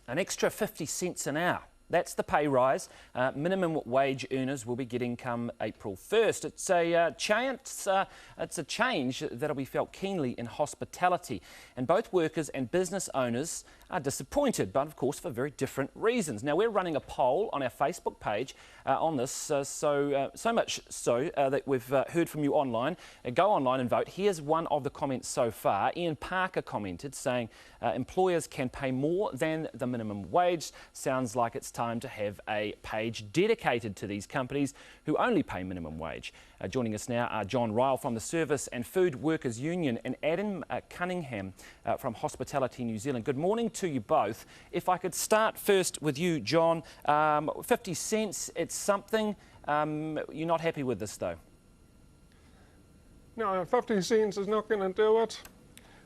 An extra 50 cents an hour. That's the pay rise minimum wage earners will be getting come April 1st. It's a change that'll be felt keenly in hospitality. And both workers and business owners are disappointed, but of course for very different reasons. Now, we're running a poll on our Facebook page on this, so much so that we've heard from you online. Go online and vote. Here's one of the comments so far. Ian Parker commented saying employers can pay more than the minimum wage. Sounds like it's time to have a page dedicated to these companies who only pay minimum wage. Joining us now are John Ryall from the Service and Food Workers Union and Adam Cunningham from Hospitality New Zealand. Good morning to you both. If I could start first with you, John. 50 cents, it's something. You're not happy with this, though? No, 50 cents is not going to do it.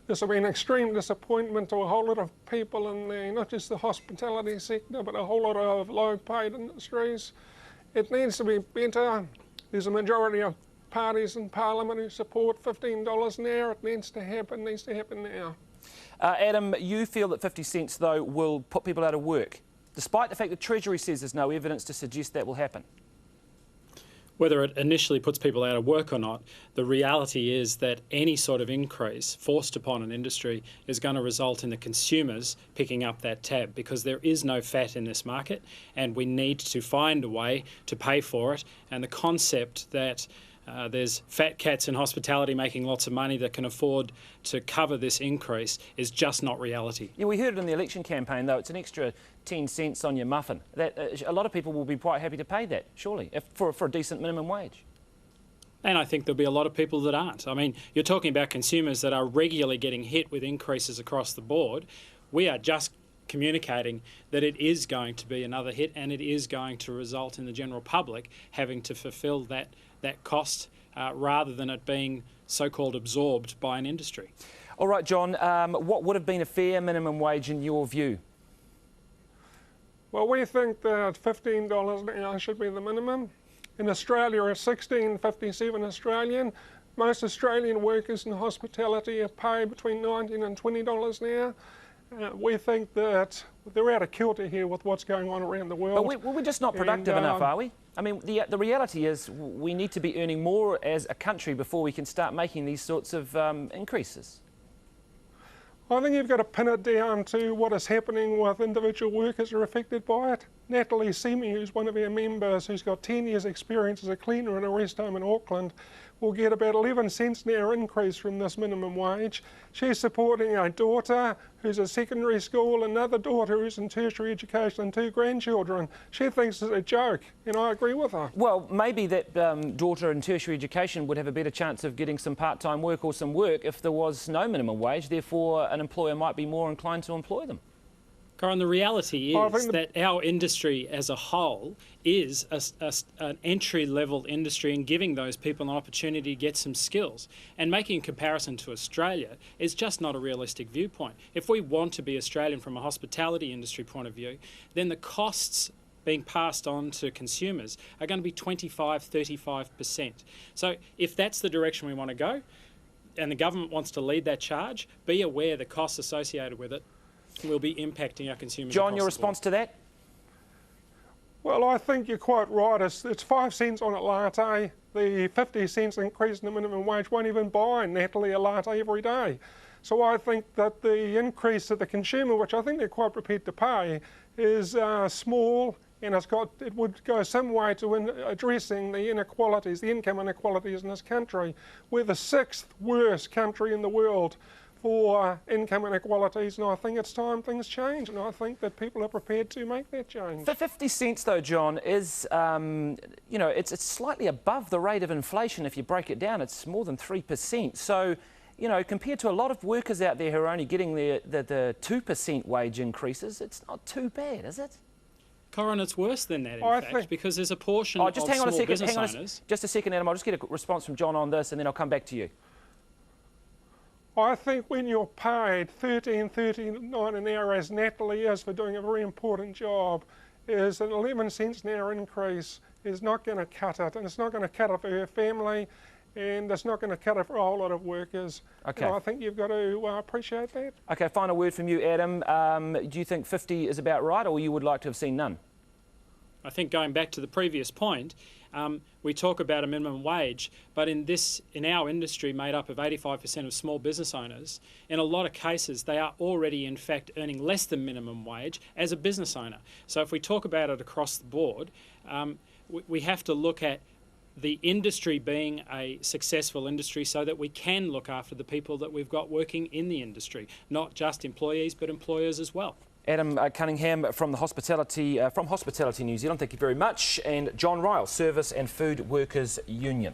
This will be an extreme disappointment to a whole lot of people in not just the hospitality sector, but a whole lot of low-paid industries. It needs to be better. There's a majority of parties in Parliament who support $15 an hour. It needs to happen now. Adam, you feel that 50 cents, though, will put people out of work, despite the fact that Treasury says there's no evidence to suggest that will happen? Whether it initially puts people out of work or not, the reality is that any sort of increase forced upon an industry is going to result in the consumers picking up that tab, because there is no fat in this market and we need to find a way to pay for it. And the concept that there's fat cats in hospitality making lots of money that can afford to cover this increase is just not reality. Yeah, we heard it in the election campaign, though. It's an extra 10 cents on your muffin. That a lot of people will be quite happy to pay that, surely, for a decent minimum wage. And I think there'll be a lot of people that aren't. I mean, you're talking about consumers that are regularly getting hit with increases across the board. We are just communicating that it is going to be another hit, and it is going to result in the general public having to fulfil that cost rather than it being so-called absorbed by an industry. All right, John, what would have been a fair minimum wage in your view? Well, we think that $15 an hour should be the minimum. In Australia, it's $16.57 Australian. Most Australian workers in hospitality are paid between $19 and $20 an hour. We think that they're out of kilter here with what's going on around the world. But we're just not productive enough, are we? I mean, the reality is we need to be earning more as a country before we can start making these sorts of increases. I think you've got to pin it down to what is happening with individual workers who are affected by it. Natalie Semi, who's one of our members, who's got 10 years experience as a cleaner in a rest home in Auckland, will get about 11 cents an hour increase from this minimum wage. She's supporting a daughter who's at secondary school, another daughter who's in tertiary education, and 2 grandchildren. She thinks it's a joke, and I agree with her. Well, maybe that daughter in tertiary education would have a better chance of getting some part-time work or some work if there was no minimum wage. Therefore, an employer might be more inclined to employ them. Corin, the reality is that our industry as a whole is an entry-level industry, and giving those people an opportunity to get some skills. And making a comparison to Australia is just not a realistic viewpoint. If we want to be Australian from a hospitality industry point of view, then the costs being passed on to consumers are going to be 25–35%. So if that's the direction we want to go, and the government wants to lead that charge, be aware the costs associated with it will be impacting our consumers. John, your response to that? Well, I think you're quite right. It's 5 cents on a latte. The 50 cents increase in the minimum wage won't even buy Natalie a latte every day. So I think that the increase to the consumer, which I think they're quite prepared to pay, is small, and it would go some way to addressing the inequalities, the income inequalities in this country. We're the 6th worst country in the world for income inequalities, and I think it's time things change, and I think that people are prepared to make that change. For 50 cents, though, John, is, you know, it's slightly above the rate of inflation. If you break it down, it's more than 3%. So, you know, compared to a lot of workers out there who are only getting the 2% wage increases, it's not too bad, is it? Corin, it's worse than that, in fact, because there's a portion of small business owners... Just a second, Adam. I'll just get a response from John on this, and then I'll come back to you. I think when you're paid $13.39 an hour, as Natalie is, for doing a very important job, is an 11 cents an hour increase is not going to cut it, and it's not going to cut it for her family. and it's not going to cut it for a whole lot of workers. Okay. And I think you've got to appreciate that. Okay, final word from you, Adam. Do you think 50 is about right, or you would like to have seen none? I think going back to the previous point, we talk about a minimum wage, but in our industry made up of 85% of small business owners, in a lot of cases they are already in fact earning less than minimum wage as a business owner. So if we talk about it across the board, we have to look at the industry being a successful industry so that we can look after the people that we've got working in the industry, not just employees but employers as well. Adam Cunningham from Hospitality New Zealand, thank you very much. And John Ryall, Service and Food Workers Union.